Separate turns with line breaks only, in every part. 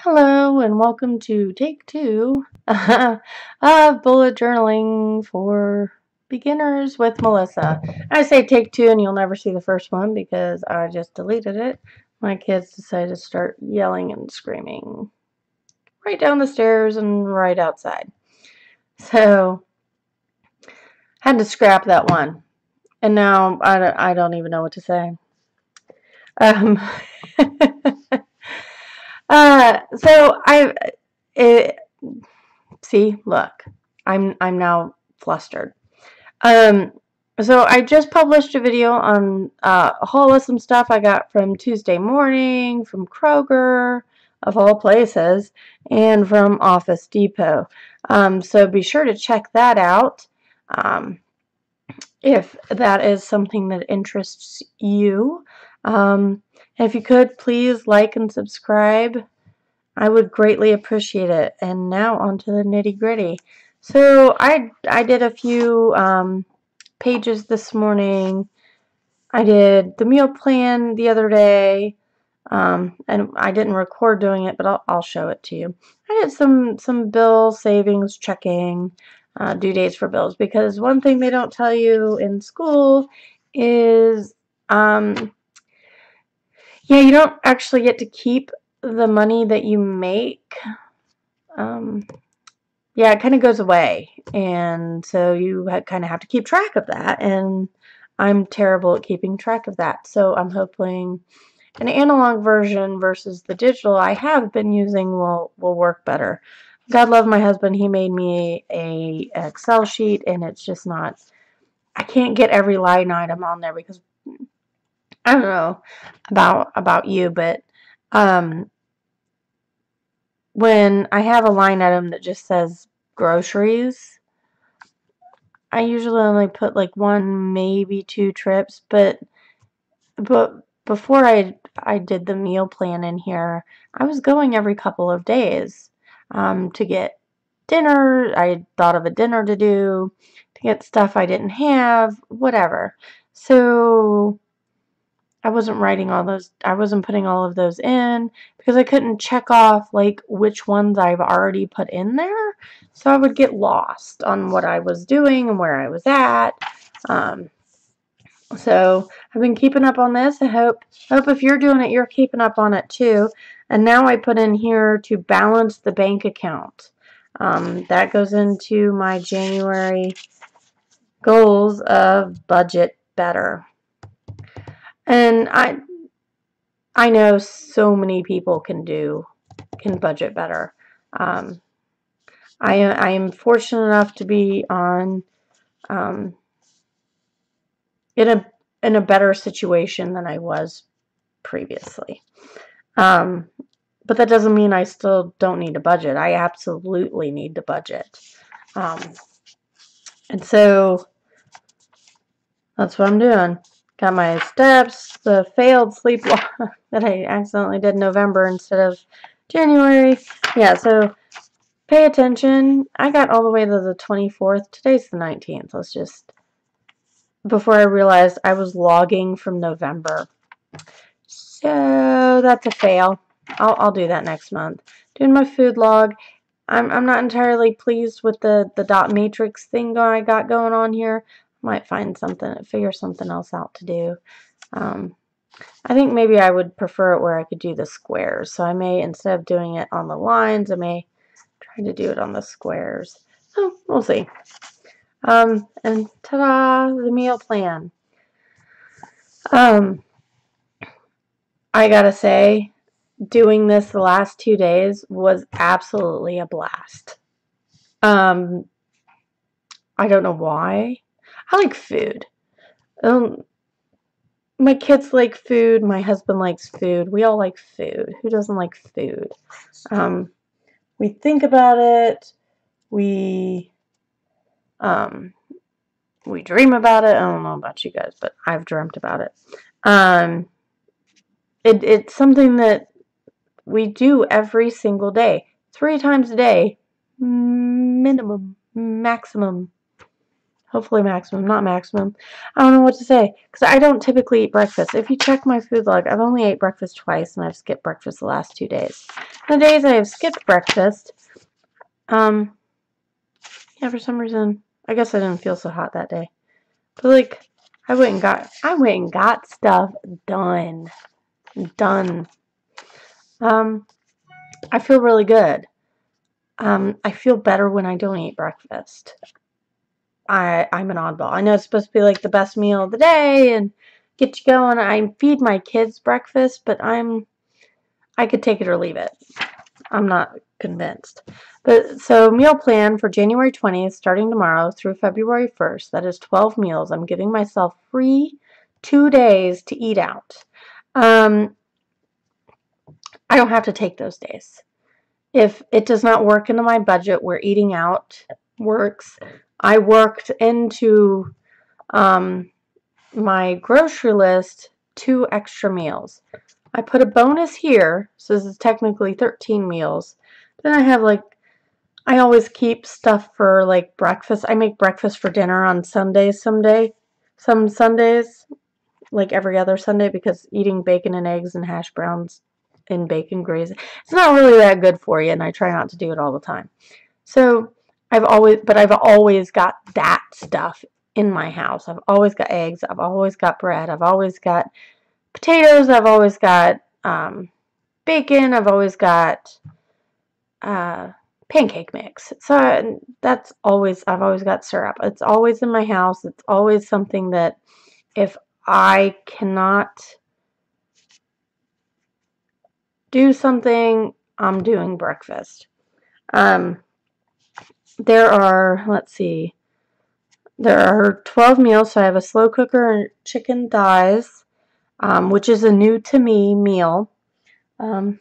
Hello and welcome to take two of bullet journaling for beginners with Melissa. I say take two and you'll never see the first one because I just deleted it. My kids decided to start yelling and screaming right down the stairs and right outside. So had to scrap that one. And now I don't even know what to say. Um, so see, look, I'm now flustered. Um, so I just published a video on a haul of some stuff I got from Tuesday Morning, from Kroger, of all places, and from Office Depot. So be sure to check that out if that is something that interests you. If you could, please like and subscribe. I would greatly appreciate it. And now on to the nitty-gritty. So I did a few pages this morning. I did the meal plan the other day, and I didn't record doing it, but I'll show it to you. I did some bill savings checking, due dates for bills, because one thing they don't tell you in school is, yeah, you don't actually get to keep the money that you make. Yeah, it kind of goes away, and so you kind of have to keep track of that, and I'm terrible at keeping track of that, so I'm hoping an analog version versus the digital I have been using will work better. God love my husband, he made me a Excel sheet, and it's just not, I can't get every line item on there because I don't know about you, but when I have a line item that just says groceries, I usually only put like one, maybe two trips, but before I did the meal plan in here, I was going every couple of days to get dinner. I thought of a dinner to do, to get stuff I didn't have, whatever. So I wasn't writing all those, I wasn't putting all of those in because I couldn't check off like which ones I've already put in there. So I would get lost on what I was doing and where I was at. So I've been keeping up on this. I hope if you're doing it, you're keeping up on it too. And now I put in here to balance the bank account. That goes into my January goals of budget better. And I know so many people can budget better. I am fortunate enough to be on in a better situation than I was previously. But that doesn't mean I still don't need a budget. I absolutely need to budget. And so that's what I'm doing. Got my steps, the failed sleep log that I accidentally did in November instead of January. Yeah, so pay attention. I got all the way to the 24th. Today's the 19th. Let's just, before I realized I was logging from November. So that's a fail. I'll do that next month. Doing my food log. I'm not entirely pleased with the dot matrix thing I got going on here. Might find something, figure something else out to do. I think maybe I would prefer it where I could do the squares. So I may, instead of doing it on the lines, I may try to do it on the squares. So we'll see. And ta-da, the meal plan. I gotta say, doing this the last 2 days was absolutely a blast. I don't know why. I like food. My kids like food. My husband likes food. We all like food. Who doesn't like food? We think about it. We dream about it. I don't know about you guys, but I've dreamt about it. It's something that we do every single day. 3 times a day. Minimum. Maximum. Hopefully maximum, not maximum. I don't know what to say, because I don't typically eat breakfast. If you check my food log, I've only ate breakfast twice, and I've skipped breakfast the last 2 days. The days I have skipped breakfast, yeah, for some reason, I guess I didn't feel so hot that day. But like, I went and got stuff done. I feel really good. I feel better when I don't eat breakfast. I'm an oddball. I know it's supposed to be like the best meal of the day and get you going. I feed my kids breakfast, but I could take it or leave it. I'm not convinced. But so meal plan for January 20th, starting tomorrow through February 1st. That is 12 meals. I'm giving myself free 2 days to eat out. I don't have to take those days. If it does not work into my budget where eating out works, I worked into my grocery list 2 extra meals. I put a bonus here, so this is technically 13 meals. Then I have like, I always keep stuff for like breakfast. I make breakfast for dinner on Sundays some Sundays, like every other Sunday, because eating bacon and eggs and hash browns and bacon graze, it's not really that good for you, and I try not to do it all the time. So I've always got that stuff in my house. I've always got eggs, I've always got bread, I've always got potatoes, I've always got bacon, I've always got pancake mix. So I've always got syrup. It's always in my house. It's always something that if I cannot do something, I'm doing breakfast. There are, let's see, there are 12 meals, so I have a slow cooker and chicken thighs, which is a new to me meal. Crud,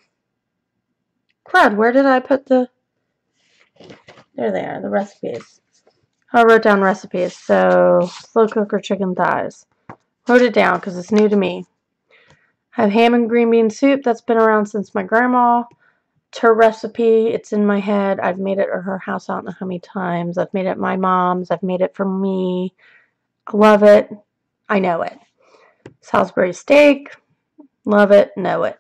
where did I put the, there they are, the recipes. I wrote down recipes, so slow cooker chicken thighs. Wrote it down because it's new to me. I have ham and green bean soup that's been around since my grandma. It's her recipe. It's in my head. I've made it at her house I don't know how many times. I've made it at my mom's. I've made it for me. I love it. I know it. Salisbury steak. Love it. Know it.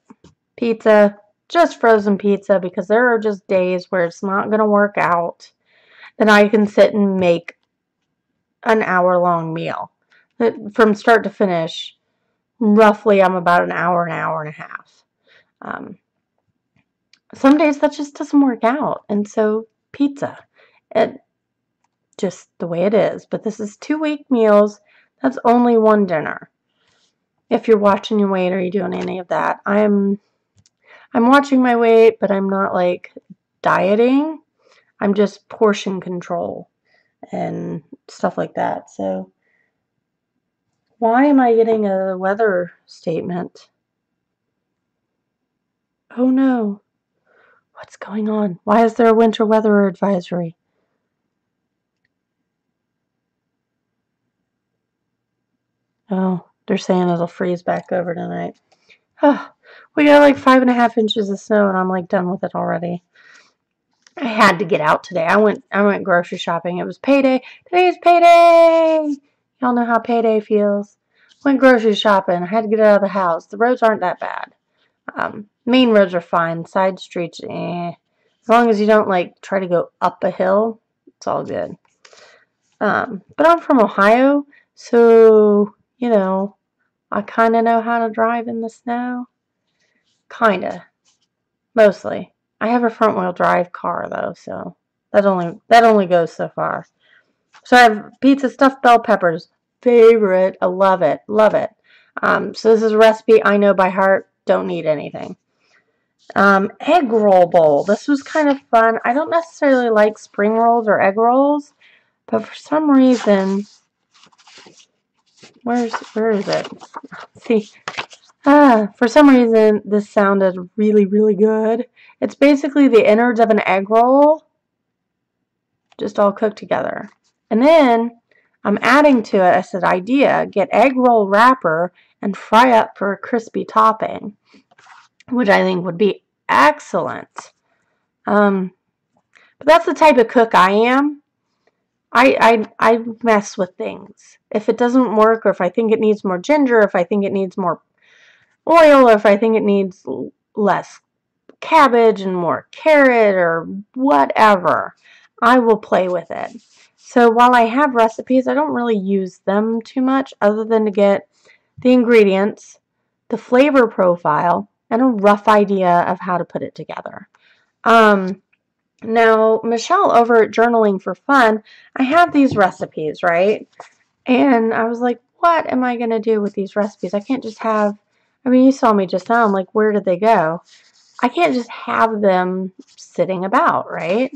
Pizza. Just frozen pizza because there are just days where it's not going to work out. Then I can sit and make an hour-long meal. From start to finish, roughly I'm about an hour and a half. Some days that just doesn't work out, and so pizza. It just the way it is. But this is 2-week meals. That's only one dinner. If you're watching your weight or you're doing any of that, I'm watching my weight, but I'm not like dieting. I'm just portion control and stuff like that. So why am I getting a weather statement? Oh no. What's going on? Why is there a winter weather advisory? Oh, they're saying it'll freeze back over tonight. Oh, we got like 5.5 inches of snow and I'm like done with it already. I had to get out today. I went grocery shopping. It was payday. Today's payday. Y'all know how payday feels. Went grocery shopping. I had to get out of the house. The roads aren't that bad. Main roads are fine. Side streets, As long as you don't like try to go up a hill, it's all good. But I'm from Ohio, so you know, I kind of know how to drive in the snow. Kinda, mostly. I have a front-wheel drive car though, so that only goes so far. So I have pizza stuffed bell peppers. Favorite. I love it. Love it. So this is a recipe I know by heart. Don't need anything. Egg roll bowl. This was kind of fun. I don't necessarily like spring rolls or egg rolls, but for some reason, where is it? See, for some reason, this sounded really, really good. It's basically the innards of an egg roll, just all cooked together. And then I'm adding to it, I said, idea, get egg roll wrapper and fry up for a crispy topping, which I think would be excellent. But that's the type of cook I am. I mess with things. If it doesn't work, or if I think it needs more ginger, if I think it needs more oil, or if I think it needs less cabbage and more carrot or whatever, I will play with it. So while I have recipes, I don't really use them too much other than to get the ingredients, the flavor profile, and a rough idea of how to put it together. Now, Michelle over at Journaling for Fun, I have these recipes, right? And I was like, what am I going to do with these recipes? I can't just have, I mean, you saw me just now. I'm like, where did they go? I can't just have them sitting about, right?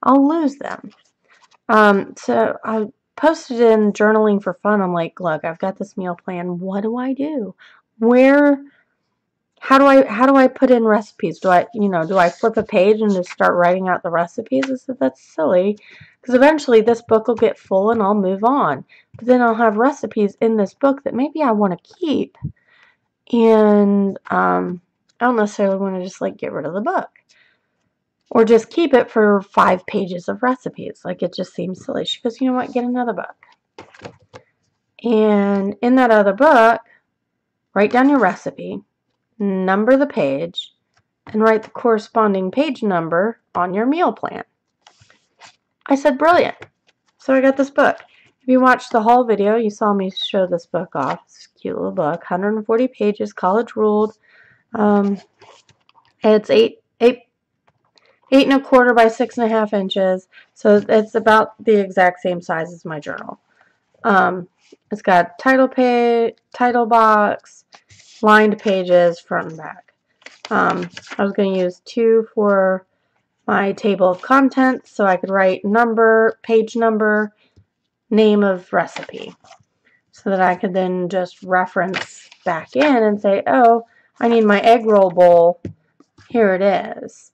I'll lose them. So I posted in Journaling for Fun. I'm like, look, I've got this meal plan. What do I do? How do I put in recipes? Do I flip a page and just start writing out the recipes? I said, that's silly, because eventually this book will get full and I'll move on. But then I'll have recipes in this book that maybe I want to keep. And I don't necessarily want to just like get rid of the book. Or just keep it for 5 pages of recipes. Like, it just seems silly. She goes, you know what, get another book. And in that other book, write down your recipe, number the page, and write the corresponding page number on your meal plan. I said, brilliant. So I got this book. If you watched the haul video, you saw me show this book off. It's a cute little book, 140 pages, college ruled. It's 8.25 by 6.5 inches, so it's about the exact same size as my journal. It's got title box, lined pages, front and back. I was going to use 2 for my table of contents, so I could write number, page number, name of recipe, so that I could then just reference back in and say, oh, I need my egg roll bowl. Here it is.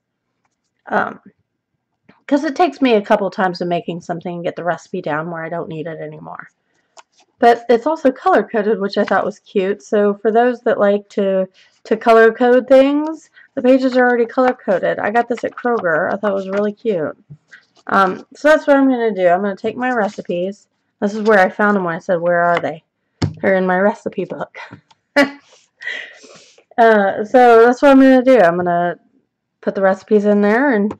Because it takes me a couple times of making something and get the recipe down where I don't need it anymore. But it's also color-coded, which I thought was cute. So for those that like to color-code things, the pages are already color-coded. I got this at Kroger. I thought it was really cute. So that's what I'm going to do. I'm going to take my recipes. This is where I found them when I said, where are they? They're in my recipe book. So that's what I'm going to do. I'm going to put the recipes in there and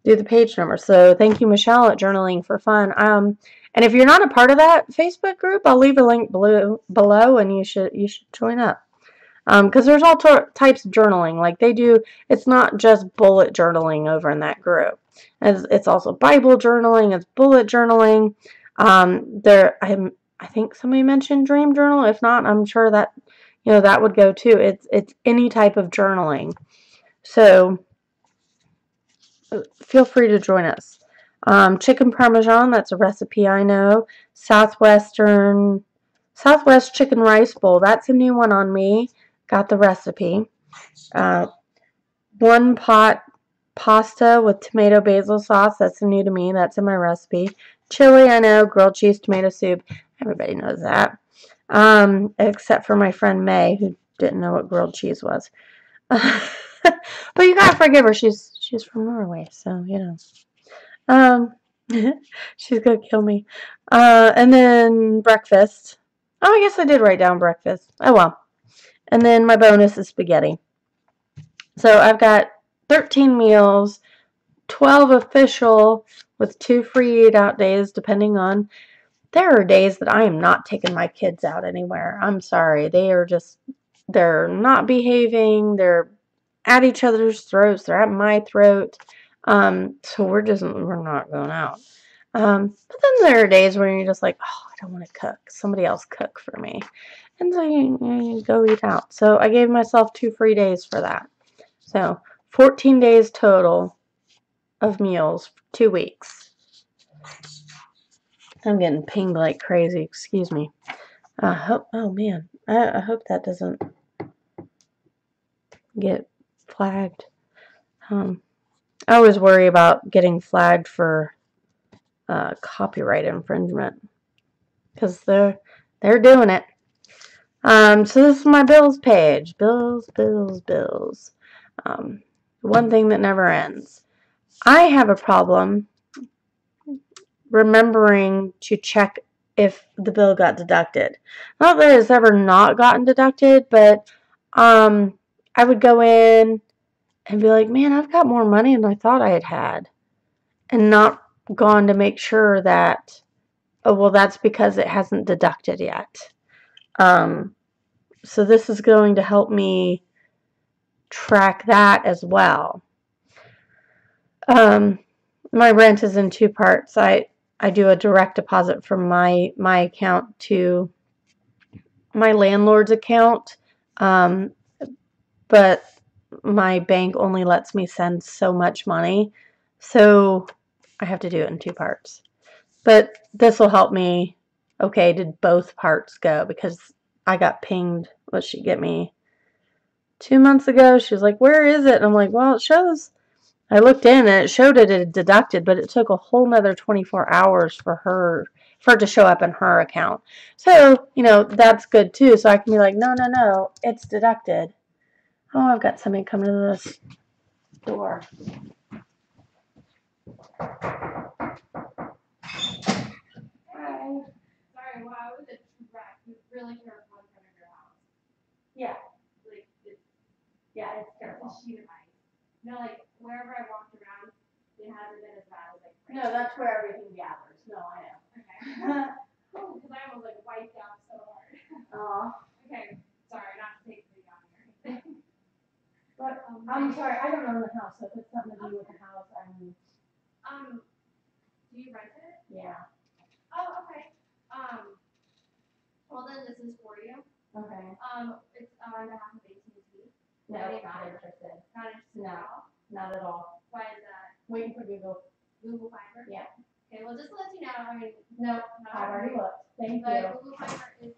do the page number. So thank you, Michelle, at Journaling for Fun. And if you're not a part of that Facebook group, I'll leave a link below, and you should join up. Because there's all types of journaling. Like they do, it's not just bullet journaling over in that group. It's also Bible journaling. It's bullet journaling. I think somebody mentioned dream journal. If not, I'm sure that that would go too. It's any type of journaling. So feel free to join us. Chicken Parmesan, that's a recipe I know. Southwest Chicken Rice Bowl, that's a new one on me. Got the recipe. 1 pot pasta with tomato basil sauce, that's new to me. That's in my recipe. Chili, I know. Grilled cheese, tomato soup. Everybody knows that. Except for my friend May, who didn't know what grilled cheese was. But you gotta forgive her. She's from Norway, so she's gonna kill me. And then breakfast. Oh, I guess I did write down breakfast. Oh well. And then my bonus is spaghetti. So I've got 13 meals, 12 official, with 2 free eat-out days, depending on. There are days that I am not taking my kids out anywhere. I'm sorry. They're not behaving. They're at each other's throats. They're at my throat. So we're not going out. But then there are days where you're just like, oh, I don't want to cook. Somebody else cook for me. And so you go eat out. So I gave myself 2 free days for that. So 14 days total of meals, 2 weeks. I'm getting pinged like crazy. Excuse me. Oh man. I hope that doesn't get flagged. I always worry about getting flagged for copyright infringement, because they're doing it. So this is my bills page. Bills. One thing that never ends. I have a problem remembering to check if the bill got deducted. Not that it's ever not gotten deducted, but I would go in and be like, man, I've got more money than I thought I had. And not gone to make sure that, oh, well, that's because it hasn't deducted yet. So this is going to help me track that as well. My rent is in 2 parts. I do a direct deposit from my account to my landlord's account, but my bank only lets me send so much money, so I have to do it in 2 parts. But this will help me. Okay, did both parts go? Because I got pinged. What she get me 2 months ago? She was like, where is it? And I'm like, well, it shows. I looked in and it showed it had deducted, but it took a whole nother 24 hours for it to show up in her account. So, you know, that's good too. So I can be like, no, no, no, it's deducted. Oh, I've got somebody coming to this door.
Sorry, well, I was really careful in front of your house.
Yeah.
Like,
It's terrible.
It's a sheet of ice. No, like, wherever I walked around, it hasn't been as bad as, like,
No, that's where everything gathers. No, I know.
Okay. Oh, because I was, like, wiped out so hard.
Aw.
Okay, sorry, not to take the on or anything.
But, I'm sorry, I don't own the house, so if it's something to do with the house,
do you rent it?
Yeah.
Oh, okay. Well, then this is for you.
Okay.
It's on behalf of AT&T.
No, not interested.
Not interested
No,
at all?
not at all.
Why is that?
Waiting for Google.
Google Fiber?
Yeah.
Okay, well, just to let you know, I mean,
No, I've already looked. Thank
but
you.
Google Fiber is.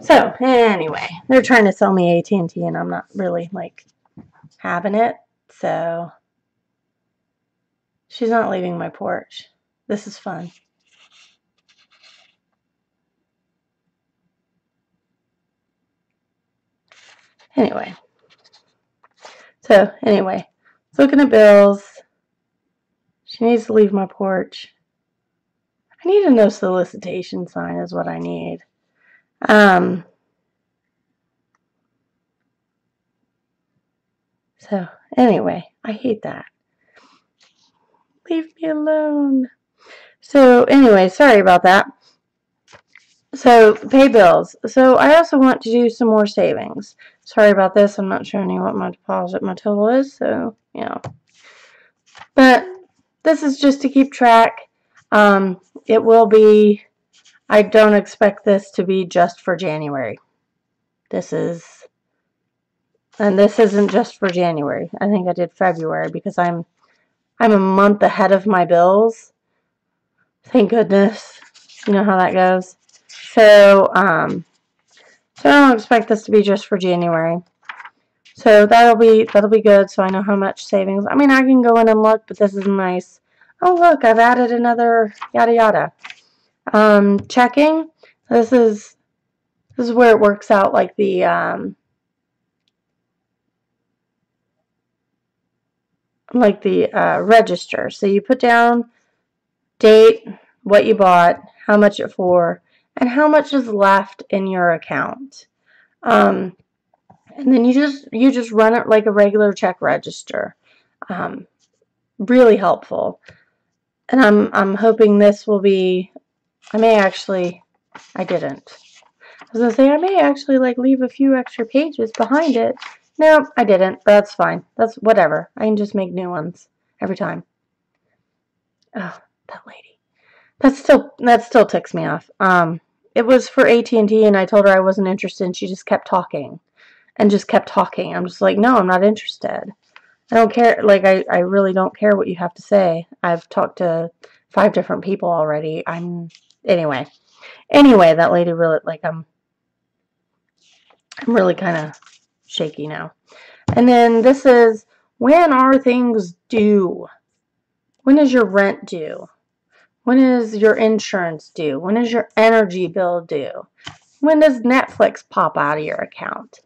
So, anyway, they're trying to sell me AT&T, and I'm not really, like, having it. So, she's not leaving my porch. This is fun. Anyway. So, anyway, looking at bills. She needs to leave my porch. I need a no solicitation sign is what I need. So, anyway, I hate that. Leave me alone. So, anyway, sorry about that. So, pay bills. So, I also want to do some more savings. Sorry about this. I'm not showing you what my total is. So, yeah. But this is just to keep track. It will be, I don't expect this to be just for January. This isn't just for January. I think I did February because I'm a month ahead of my bills. Thank goodness. You know how that goes. So, so I don't expect this to be just for January. So that'll be good. So I know how much savings. I mean, I can go in and look, but this is nice. Oh, look, I've added another yada yada. Checking. This is where it works out like the register. So you put down date, what you bought, how much it for, and how much is left in your account. And then you just run it like a regular check register. Really helpful. And I'm hoping this will be. I didn't. I was gonna say I may actually like leave a few extra pages behind it. No, I didn't. That's fine. That's whatever. I can just make new ones every time. Oh, that lady. That still ticks me off. It was for AT&T, and I told her I wasn't interested, and she just kept talking, and just kept talking. I'm just like, no, I'm not interested. I don't care. Like, I really don't care what you have to say. I've talked to 5 different people already. Anyway, that lady really, like, I'm really kind of shaky now. And then this is, when are things due? When is your rent due? When is your insurance due? When is your energy bill due? When does Netflix pop out of your account?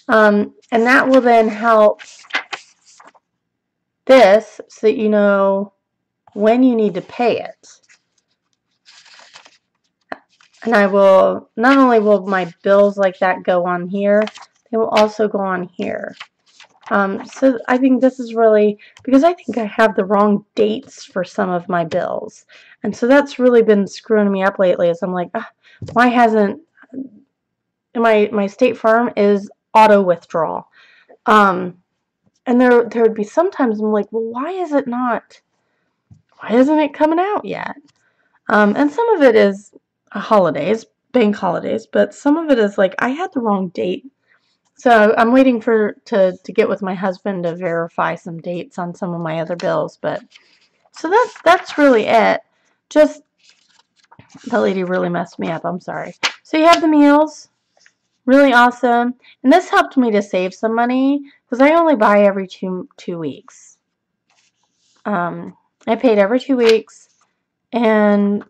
And that will then help this so that you know when you need to pay it. And I will, not only will my bills like that go on here, they will also go on here. So I think this is really, because I think I have the wrong dates for some of my bills. And so that's really been screwing me up lately, is I'm like, why hasn't, my State Farm is auto withdrawal. And there would be sometimes I'm like, well, why isn't it coming out yet? And some of it is holidays, bank holidays, but some of it is like I had the wrong date. So I'm waiting to get with my husband to verify some dates on some of my other bills. But so that's really it. Just the lady really messed me up. I'm sorry. So you have the meals, really awesome, and this helped me to save some money because I only buy every two weeks. I paid every 2 weeks, and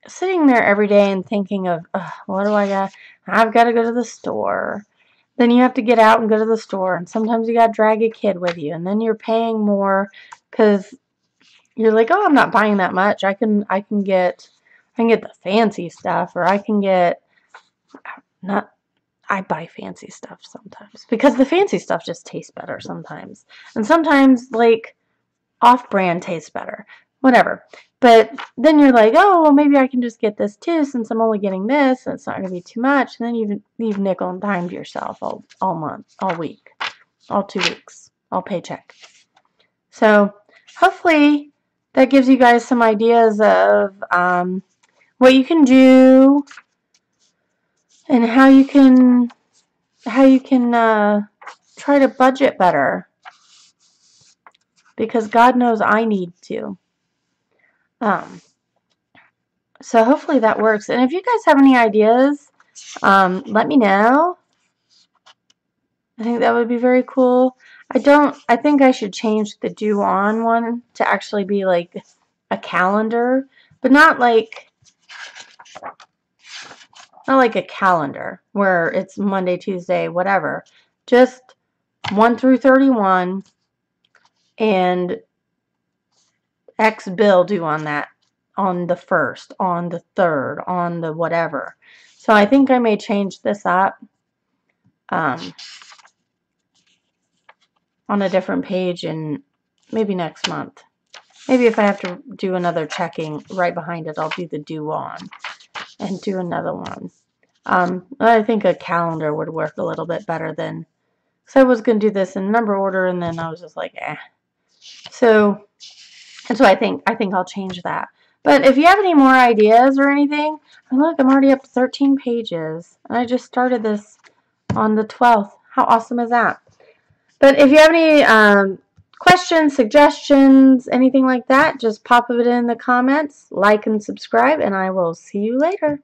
sitting there every day and thinking of, what do I got? I've got to go to the store. Then you have to get out and go to the store, and sometimes you got to drag a kid with you, and then you're paying more because you're like, oh, I'm not buying that much. I can get the fancy stuff, or I can get not. I buy fancy stuff sometimes because the fancy stuff just tastes better sometimes, and sometimes like off-brand tastes better. Whatever. But then you're like, oh, well, maybe I can just get this too since I'm only getting this and it's not going to be too much. And then you've nickel and dimed yourself all month, all week, all 2 weeks, all paycheck. So hopefully that gives you guys some ideas of what you can do and how you can try to budget better, because God knows I need to. So hopefully that works. And if you guys have any ideas, let me know. I think that would be very cool. I think I should change the do on one to actually be like a calendar, but not like a calendar where it's Monday, Tuesday, whatever. Just 1 through 31 and X bill due on that, on the 1st, on the 3rd, on the whatever. So I think I may change this up on a different page, and maybe next month. Maybe if I have to do another checking right behind it, I'll do the due on and do another one. I think a calendar would work a little bit better than, so I was going to do this in number order, and then I was just like, eh. So I think I'll change that. But if you have any more ideas or anything, look, I'm already up to 13 pages, and I just started this on the 12th. How awesome is that? But if you have any questions, suggestions, anything like that, just pop it in the comments, like and subscribe, and I will see you later.